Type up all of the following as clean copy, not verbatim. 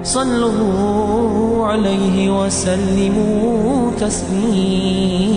صلوا عليه وسلموا تسليما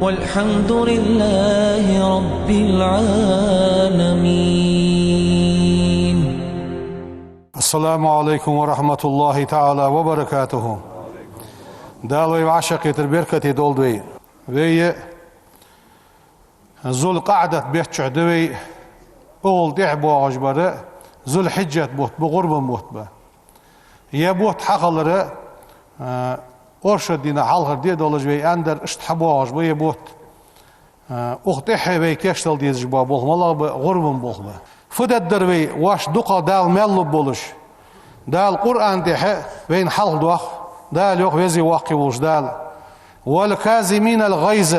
والحمد لله رب العالمين. السلام عليكم ورحمة الله تعالى وبركاته. دالوي وعشقي تربيركتي دولدوي وي ذو القعدة بيتشع دوي أول دعبو عجبرة ذو الحجة بوت بغرب بوت با يبوت حقلرة أرشد دينا حلقر دي دولجوي أندر اشتحبو عجبو يبوت أختحي بي كشتل دي جبا بوخم الله غرب بوخم فدد دروي واش دوقا دال ملب بولش دال قرآن دي بين حلق دوخ دال يوخ ويزي واقي وش دال والكازمين الغيظ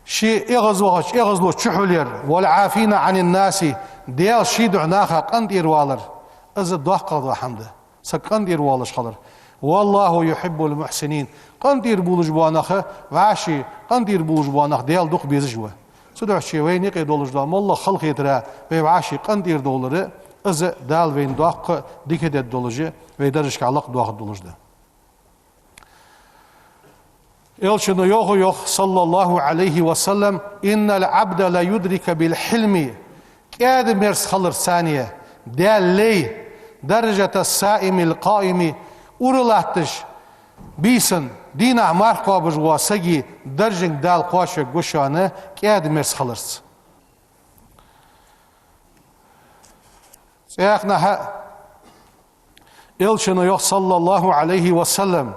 شي اغزلو تشحولير والعافين عن الناس ديال شي دعناخا قندير والر از دوخ قضا حمده سقندير والش خلر والله يحب المحسنين قندير بولج بوانخه واشي قندير بولج بوانخ ديال دوق بيزجوا سدع شي وين يقي دولج دام الله خلق يترا واشي قندير دولر از دال وين دوق ديكه دولج ويدرجك علق دوق دولج ده إلشنو يوخ صلى الله عليه وسلم إن العبد لا يدرك بالحلم كاد مرس خلر ثانية دال لي درجة السائم القائم أورلاتش بيسن دينا مارقا بجوا سجي درجة دال قاشة قشانة كاد مرس خلرس سيأخنا إلشنو يوخ صلى الله عليه وسلم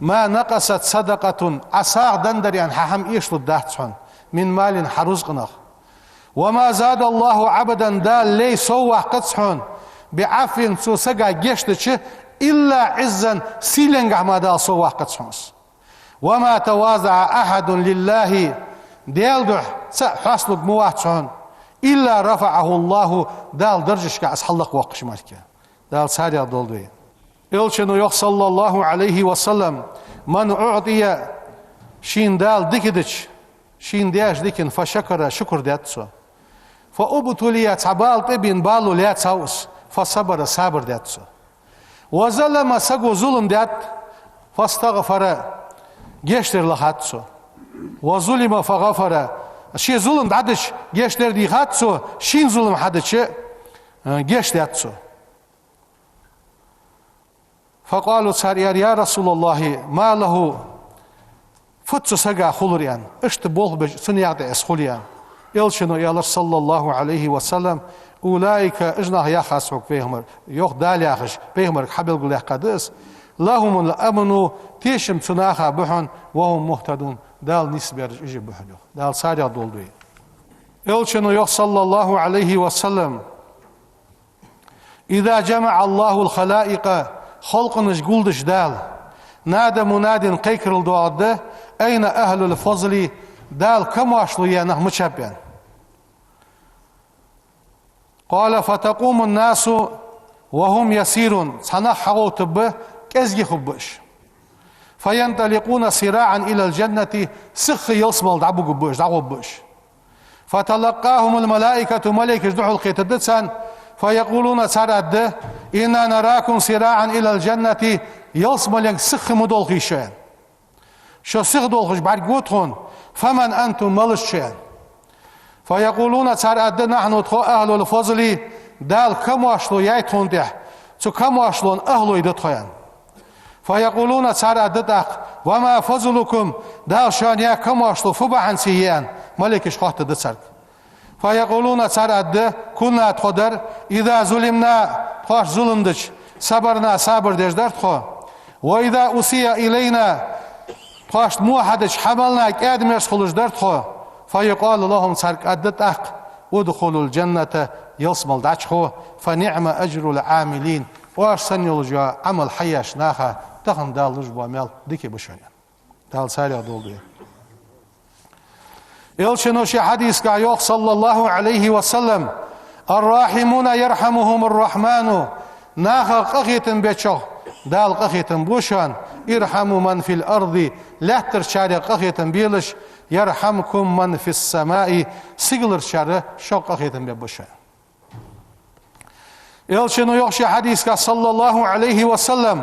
ما نقصت صدقة أساق دندر يعني حهم إيش للدهتشون من مال حرزقنا وما زاد الله عبدا دال لي سوى قصحون بعفن سوسقا جشتش إلا عزا سيلنغ ما دال سوى قصحونس وما تواضع أحد لله ديال دح حصلق مواتشون إلا رفعه الله دال درجشك أسحلق وقش مالك دال ساري دولدوي إلشنو يخ صلى الله عليه وسلم من أعطي شين دال ديكدش شين دياش ديكن فشكر شكر داتسو فأبتلي تعبال تبين بالو ليات ساوس فصبر صابر داتسو وظلم سقو ظلم دات فاستغفر جيشتر لخاتسو وظلم فغفر شي ظلم دادش جيشتر دي خاتسو شين ظلم حدش جيش داتسو فقالوا ساريار يا رسول الله ما له فتس سجا خلريان اشت بول بج سنيات اسخليان يلشنو يالر صلى الله عليه وسلم اولئك اجناه يا خاسوك فيهم يوخ دال ياخش فيهم حبل قل قدس لهم الامن تيشم سناخا بحن وهم مهتدون دال نسبر يجي بحن دال ساريا دولدوي يلشنو يوخ صلى الله عليه وسلم اذا جمع الله الخلائق خلقنش قولدش دال نادى مناد قيكر الدعاء أين أهل الفضل دال كم أشلو يانه مشابين قال فتقوم الناس وهم يسيرون سنحقوا تبه كزي خبش فينطلقون سراعا إلى الجنة سخ يصمل دعبو قبش دعبو بش فتلقاهم الملائكة ملك جدعو القيتدتسان فيقولون سرد إنا نراكم سراعا إلى الجنة يصمل سخ مدولخي شان شو سخ دولخش بعد قوتهم فمن أنتم ملش شان فيقولون سرد نحن أهل الفضل دال كم أشلو يأتون ده تو كم أشلون أهلو يدتخيان فيقولون سرد وما فضلكم دال شان يا كم أشلو فبعن سيان ملكش خاطر دتسرك فيقولون سرد كنا تقدر إذا ظلمنا تخاش ظلمدش صبرنا صبر دجدر تخو وإذا أسيء إلينا تخاش موحدش حملنا كادم يسخلش در تخو فيقال لهم سرك أدت ودخلوا الجنة يصمل دعشخو فنعم أجر العاملين وأرسن يلجا عمل حياش ناخا تخن دال لجبوا ميل ديكي بشوية دال سالي دول يلشنو شي حديث قايوخ صلى الله عليه وسلم الراحمون يرحمهم الرحمن ناخا قخيتن بيتشو دال قخيتن بوشان ارحموا من في الأرض لا ترشاري قخيتن بيلش يرحمكم من في السماء سيغلر شاري شو قخيتن بيبوشان Elçinu yok şu hadiska sallallahu aleyhi ve sellem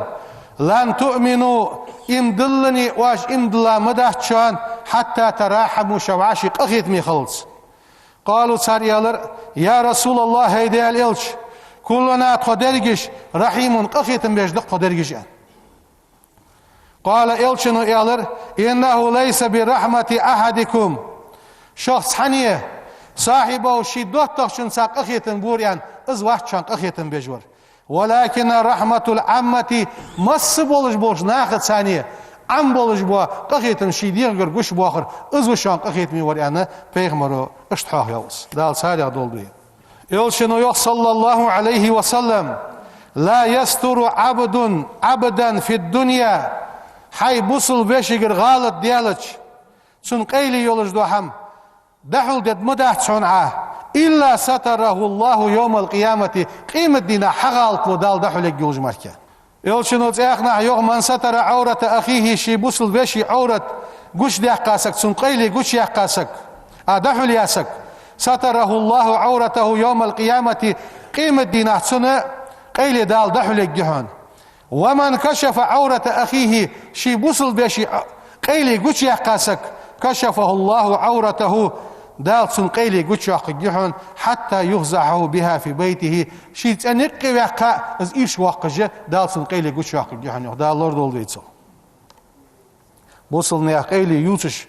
lan tu'minu imdillini vaş imdilla mıdahçan hatta terahamu şavaşi qıhit mi khılç. Qalu sariyalar ya Resulallah heydeyel elç kulluna qadergiş rahimun qıhitin bejdik qadergiş. Qala elçinu eyalar innehu leyse bi rahmeti ahadikum. Şahs haniye sahibi o şiddet takşın sa qıhitin buryan iz vahçan qıhitin bejvar. Walakin rahmetul ammati massı boluş naqit saniye. Am boluş bu qıhitin şidiğ gör güç bu ahir iz vahçan qıhit mi var yani peygamberi iştihah yavuz. Dal sadiq doldu. Elçinu yok sallallahu aleyhi ve sellem la yasturu abdan fid dunya hay busul beşigir galit diyalıç sun qeyli yoluş doham dahul ded mudah sun'a illa satarahullahu yawmal qiyamati qimet dina haqaltlu dal dahulek yoluş marka elçinu tsaqna yok man satara aurata akhihi shi busul beşi aurat guş daqasak sun qeyli guş yaqasak adahul yasak satarahullahu auratahu yawmal qiyamati qimet dina suna qeyli dal dahulek gihon ومن كشف عورة أخيه شي بوصل بشي قيلي قوش يحقاسك كشفه الله عورته دالسن قيلي قوش يحقجحون حتى يغزعه بها في بيته شي تنقي وحقا از إيش وحقجه دالسن قيلي قوش يحقجحون دال لورد oldu بوصل نيا قيلي يوتش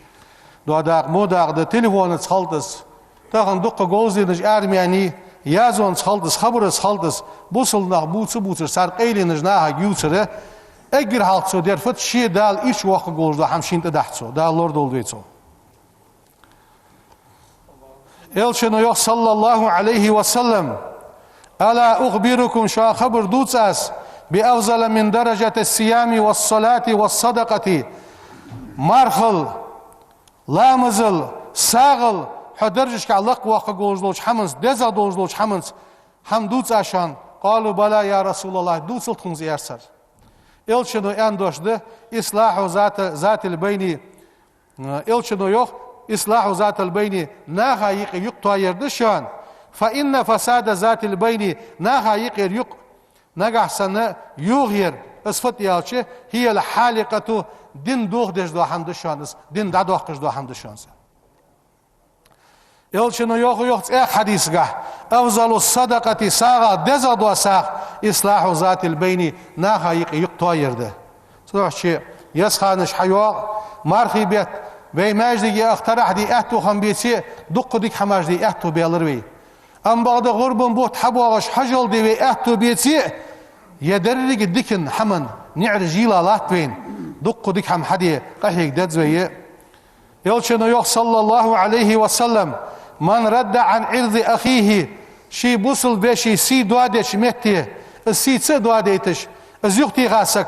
دو داق موداق دا تليفون تخلطس تاقن دقا قوزي نج آرمياني yazon çaldız, xabarı çaldız, bu sılnaq buçu sar qeyliniz naha yuçırı, egir halço der fıt şi dal iş vaqı golda hamşinte dahtso, dal lord olduço. Elçinu yok sallallahu aleyhi ve sellem, ala ukhbirukum şa xabar duças, bi afzala min derecete siyami ve salati ve sadaqati, marxıl, lamızıl, sağıl, حدرجش كعلق واقع جوزلوش حمنس دزا دوزلوش حمنس هم دوت عشان قالوا بلا يا رسول الله دوت الخنز يرسل إلشنو أندوش ده إصلاح ذات البين إلشنو يخ إصلاح ذات البين ناها يقطع يردشان فإن فساد ذات البين ناها يقر يق نجح سنة يغير اسفت يالشة هي الحالقة دين دوخ دش دو حمدشان دين دادوخ دو حمدشان Elçinu yok hadisga afzalu sadaqati sağa dezadu sağ islahu zatil beyni naha yuqta yerde. Sonuçta yasxanış hayo marhibet ve majdi اقترح دي اهتو خمبيسي دق ديك حماج دي اهتو بيلروي ام بعد غربن بوت حبوغش حجل دي اهتو بيتي يدرج ديكن حمن نعر جيلا لاتوين دق ديك حم حدي قهيك دزوي Elçinu yok sallallahu aleyhi ve sellem من رد عن عرض أخيه شي بوصل بشي سي دوادش متي السي تس دواديتش الزيختي غاسك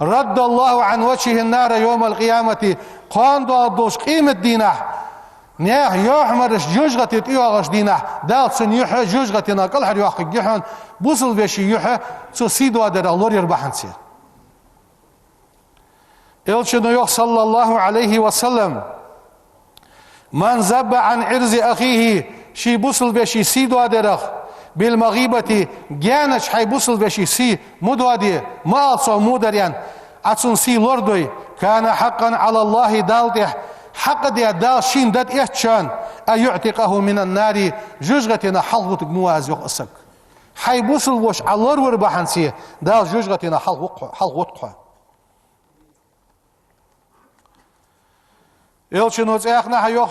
رد الله عن وجهه النار يوم القيامة قان دوادوش قيمة دينه نيح يحمرش جوجغتي تيوغش دينه دالسن يحى جوجغتي ناقل حر يوحق جحن بوصل بشي يحى سو سي دوادر الله يربحن سير Elçinu yok sallallahu aleyhi ve sellem من زب عن عرض أخيه شي بوصل بشي سي دوادرخ بالمغيبة جانش حي بوصل بشي سي مدوادي ما أصو مودريان أتصن سي لوردوي كان حقا على الله دالته حق دي دال شين داد إحتشان أن يعتقه من النار جوجغتنا حلقتك مواز يقصك حي بوصل وش على الور بحنسي دال جوجغتنا حلقتك Elçinu tsaqna yok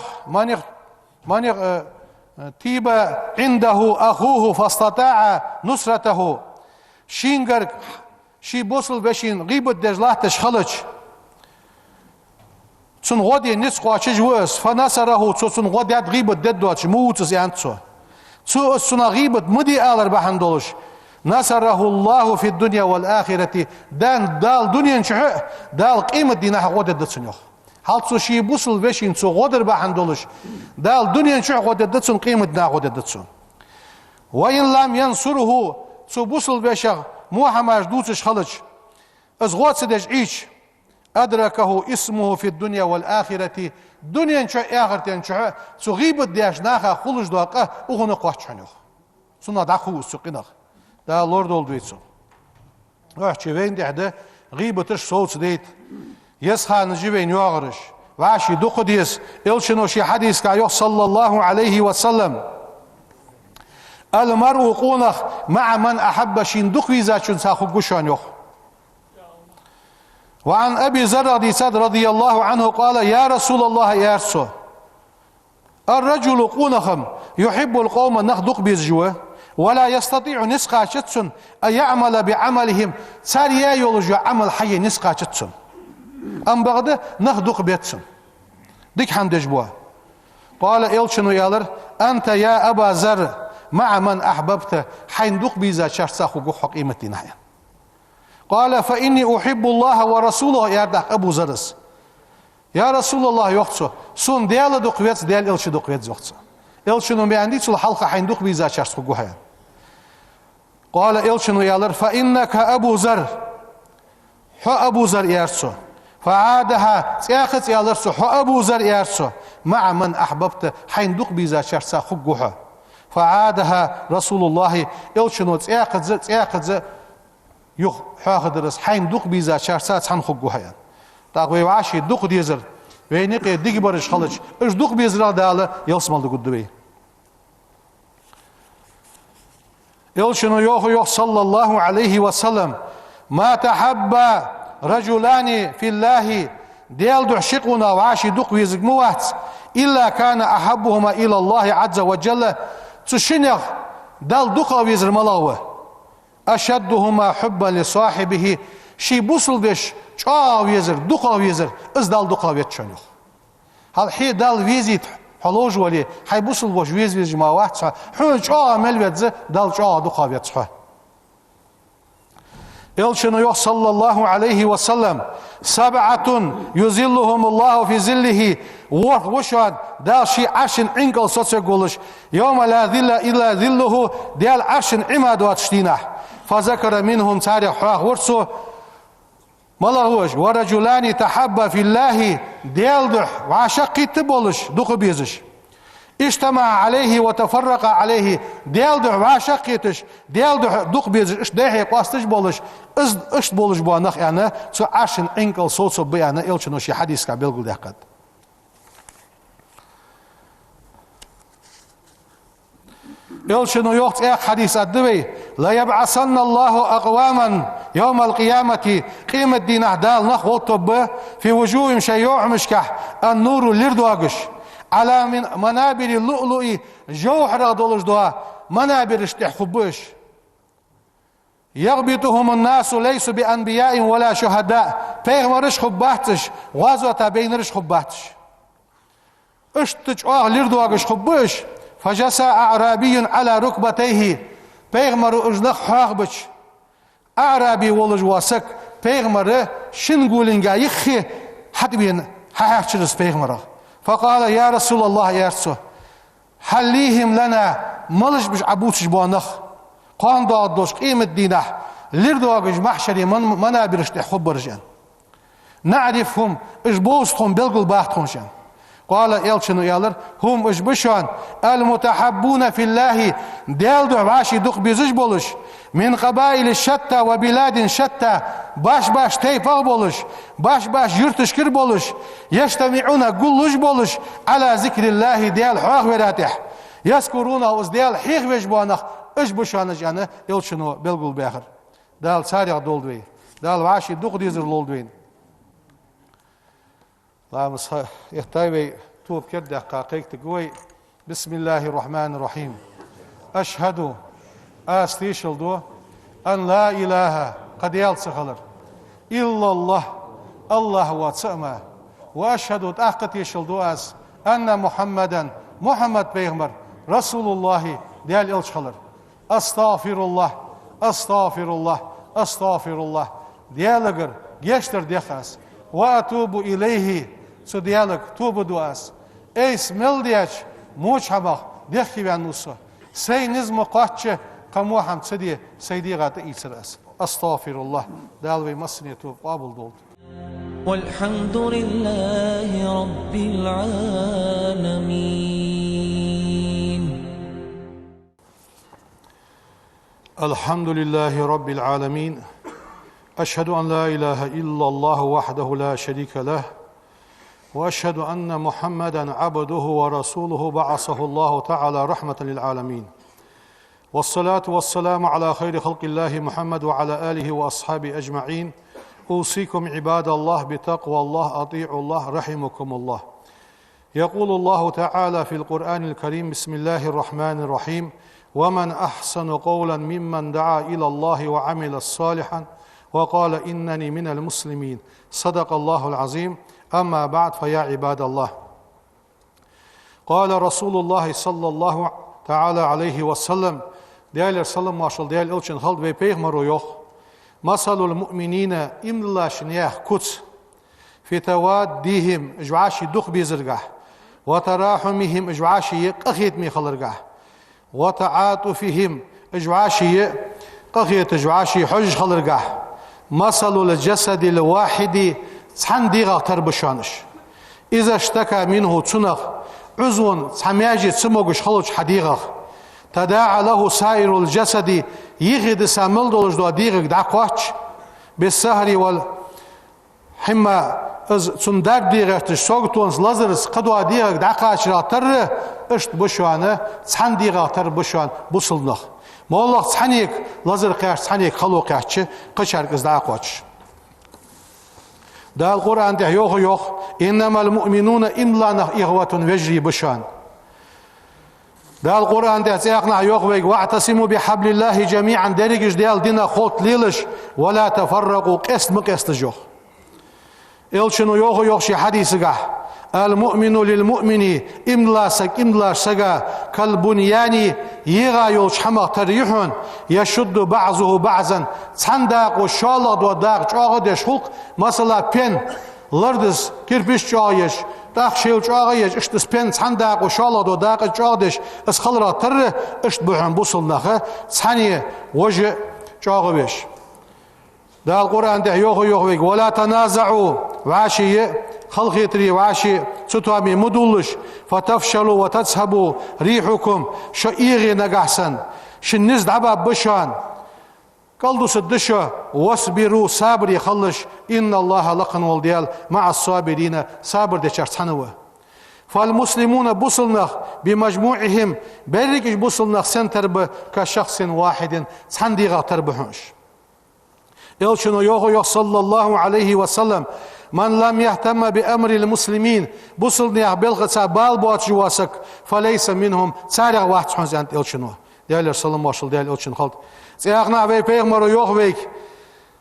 manir tiba indahu akhuhu fastata'a nusratahu shingar shi bosl beshin gibet dejlahte khalich tsun godi nis qachij was fanasarahu tsun godi at gibet deddoch muutz yantso tsu suna gibet mudi alar bahandolush nasarahu Allah fi dunya wal akhirati dan dal dunyan chh dal qimat dinah godedtsun yok Haltso şi busul veşin so goder bahandoluş. Dal dünyen şu godedetsun kıymet na godedetsun. Ve in lam yansuruhu so busul veşa muhamaj dutsiş khalıç. Az godsedej iç adrakahu ismuhu fi dunya vel ahireti. Dünyen şu ahireten şu so gibet deş naha khuluj doqa uğunu qoçanıq. Suna da khu suqinaq. دا لورد oldu etso. Öhçeveyn dehde gıybıtış soğuç deyit. Yeshanı jiveyn yoğırış. Vaşi duku diyiz. İlçin o şey hadis ka yok sallallahu aleyhi ve sellem. El mar'u qunaq ma'a man ahabba şin duk vizaçun sahu guşan yok. Ve an Ebi Zer radiyallahu anhu qala ya Resulallah ya Resul. الرجل قونخم يحب القوم نخدق بيزجوه ولا يستطيع نسقا شتسن أن يعمل بعملهم ساريا يولجو عمل حي نسقا شتسن أم بغده نخدق بيتسن ديك حمد جبوه قال إلشنو يالر أنت يا أبا ذر مع من أحببت حين دق بيزا شرسا خقوق حقيمتي نحيا قال فإني أحب الله ورسوله يردح أبو ذرس Ya Resulullah yoktu. Sun değerli dokuvets, değerli elçi dokuvets yoktu. Elçinin beğendiği için halka hain dokviz açar guhaya. Kale elçinin uyarlar. Fa inneka Ebu Zer. Ha Ebu Zer yersu. Faadaha tsiyakıt yerlersu. Ha Ebu Zer yersu. Ma'a men ahbabte hain dokviz açar guha. Faadaha Resulullah elçinin tsiyakıt yok haqıdırız. Hain dokviz açar san guhaya. Taqvay vaşi duq diyezir. Ve ne ki digi barış xalıç. Üç duq bezir adalı yalsmaldı guddu bey. Elçinu yok sallallahu aleyhi ve sellem. Ma tahabba raculani fillahi del duhşiquna vaşi duq vezik muvat. İlla kana ahabbuhuma ilallahi azza ve celle. Tuşinyaq dal duqa vezir malağı. Aşadduhuma hubban li sahibihi. Şi busul beş çağa vezir, duqa vezir, izdal duqa vet yok. Hal hi dal vezit haloj vali, hay busul boş vez cemaat sa, hu çağa melvetze dal çağa duqa vet sa. Elçinu yok sallallahu aleyhi ve sellem sab'atun yuzilluhumullahu fi zillihi ve şad dal şi arşin inkal sotsa goluş yevme la zilla illa zilluhu dal arşin imadu atştina fazakara minhum tarih ورسو ملاهوش ورجلان تحبا في الله ديالدح وعشق تبولش دخ بيزش اجتمع عليه وتفرق عليه ديالدح وعشق يتش ديالدح دخ بيزش اش دهي قاستش بولش اش بولش بوانخ يعني سو عشن انكل صوصو بيانا الچنو شي حديث كا بلغل دهقد Elçinin yok hadis adıvey la yeb'asanallahu aqwaman yevmel kıyameti kıymet dinah dal nah voltobbe fi vujuhim şeyu'muşkah an nuru lirduagış ala min manabiri lu'lu'i jawhra doluş doğa manabir istihubbuş yagbituhumun nasu leysu bi enbiya'in ve la şuhada peygamberiş hubbahtış gazvata beyniriş hubbahtış iştiç lirduagış hubbuş فجسى أعرابي على ركبتيه پیغمبر اجنخ حاغبش أعرابي ولج واسك پیغمبر شنقولنگا يخي حتبين حاحشرس پیغمبر فقال يا رسول الله يا رسول حليهم لنا ملش بش عبوتش بوانخ قان دادوش قيمة دينه لردواغش محشري منابرش تحبرجان نعرفهم اجبوستهم بلغل باختهم شان قال elçinu yalar hum ijbuşan el mutahabbuna fillahi deldu vaşi duq biziş boluş min qabail shatta ve biladin shatta baş teypa boluş baş yurtışkir boluş yestami'una gulluş boluş ala zikrillahi del haq veratih yaskuruna uz del hih vejbanak ijbuşan jana elçinu belgul behir dal sarya doldui dal vaşi duq dizir lolduin لامس يحتوي توب كده دقائق تقوي بسم الله الرحمن الرحيم أشهد أستيشل دو أن لا إله قد يلسخلر إلا الله واتسأما وأشهد تأخذ يشل دو أن محمد بيغمر رسول الله ديال يلسخلر أستغفر الله ديالغر يشتر ديخاس وأتوب إليه سو ديالك توب دواس ايس ملدياش موش حباق ديخي بانوسو سي نزم قاتش قمو حمد سدي سيدي غاتا إيسراس أستغفر الله دالوي مصني توب قابل دولت والحمد لله رب العالمين الحمد لله رب العالمين. أشهد أن لا إله إلا الله وحده لا شريك له، وأشهد أن محمدا عبده ورسوله بعثه الله تعالى رحمة للعالمين. والصلاة والسلام على خير خلق الله محمد وعلى آله وأصحابه أجمعين. أوصيكم عباد الله بتقوى الله، أطيعوا الله رحمكم الله. يقول الله تعالى في القرآن الكريم: بسم الله الرحمن الرحيم: ومن أحسن قولا ممن دعا إلى الله وعمل صالحا وقال إنني من المسلمين. صدق الله العظيم. أما بعد، فيا عباد الله، قال رسول الله صلى الله تعالى عليه وسلم: değerli sallam maşal değerli ölçün halk ve peygamberi yok. Masalul mu'minina imlaşın ya kuts fi tawaddihim ijvaşi duh bizirgah ve terahumihim ijvaşi qahit mi khalırgah ve ta'atufihim ijvaşi qahit ijvaşi huj khalırgah. Masalul cesedil vahidi sandiga tarbışanış. İza iştaka minhu tsunaq uzvun samiyaji tsimoguş haluç hadigah. تداعى له سائر الجسد يغد سامل دولج دو ديغك دعقواتش بالسهر والحمى سندر ديغتش سوغتونس لازرس قدوا ديغك دعقاتش راتر اشت بشوانه سحن ديغاتر بشوان بوصلنخ مولخ سحنيك لازر قياش سحنيك خلو قياش قشاركز دعقواتش دا القرآن ده يوخ إنما المؤمنون إملانه إغوة وجري بشوان. دا القرآن ده سيقنع يوخويك: واعتصموا بحبل الله جميعا درجش ديال دينا خوت ليلش ولا تفرقوا قست مقست جوخ. إلشنو يوخ شي حديثك: المؤمن للمؤمن إملاسك كالبنيان يغا يولش حمق تريحون يشد بعضه بعضا صنداق وشالد وداق چاغدش حلق مثلا بين لردس كربش چايش داق شيل چاغيش اشتس بين صنداق وشالد وداق چاغدش اسخلرا تر اشت بوحن بوصلناخ صني وجه چاغبش. دا القرآن ده يوخ ولا تنازعوا واشي خلقيتري واشي ستوامي مدولش فتفشلوا وتذهبوا ريحكم شئيغي نقحسن شنز دعبا بشان قلدوا سدشا واصبروا صابر يخلش إن الله لقن والديال مع الصابرين صابر دي شرطانوه. فالمسلمون بوصلناخ بمجموعهم بريكش بوصلناخ سنترب كشخص واحد سنديغا تربحونش. يلشنو يوخ صلى الله عليه وسلم: من لم يهتم بأمر المسلمين بوصلني بلغة بالبوات جواسك فليس منهم. سارع واحد حنزي أنت يلشنو ديال صلى الله عليه وسلم يلشن خلط سيغنا بي بيغمر يوخويك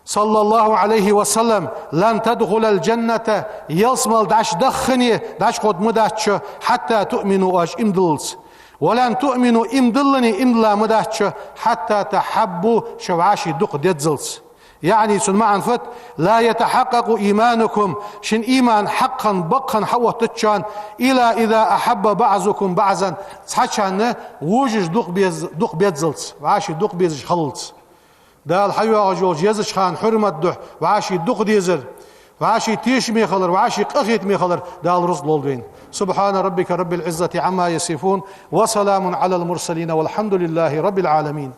صلى الله عليه وسلم: لن تدخل الجنة يلسمل داش دخني داش قد مداتش حتى تؤمنوا اش امدلس ولن تؤمنوا امدلني امدلا مداتش حتى تحبوا شواشي دق ديدزلس. يعني سنمعن فت لا يتحقق إيمانكم شن إيمان حقا بقا حوة تتشان إلا إذا أحب بعضكم بعضا تحشان وجج دق بيزلت وعاشي دق بيزج خلط. دا الحيوة جوج يزج خان حرمت دح وعاشي دق ديزر وعاشي تيش ميخلر وعاشي قخيت ميخلر. دا الرسل الدين. سبحان ربك رب العزة عما يصفون وسلام على المرسلين والحمد لله رب العالمين.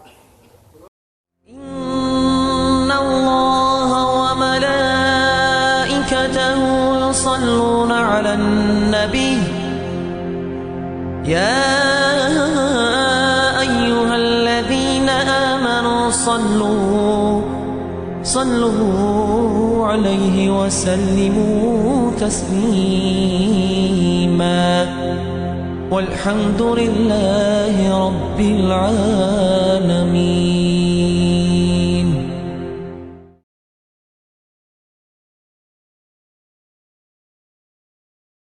يصلون على النبي يا أيها الذين آمنوا صلوا عليه وسلموا تسليما والحمد لله رب العالمين.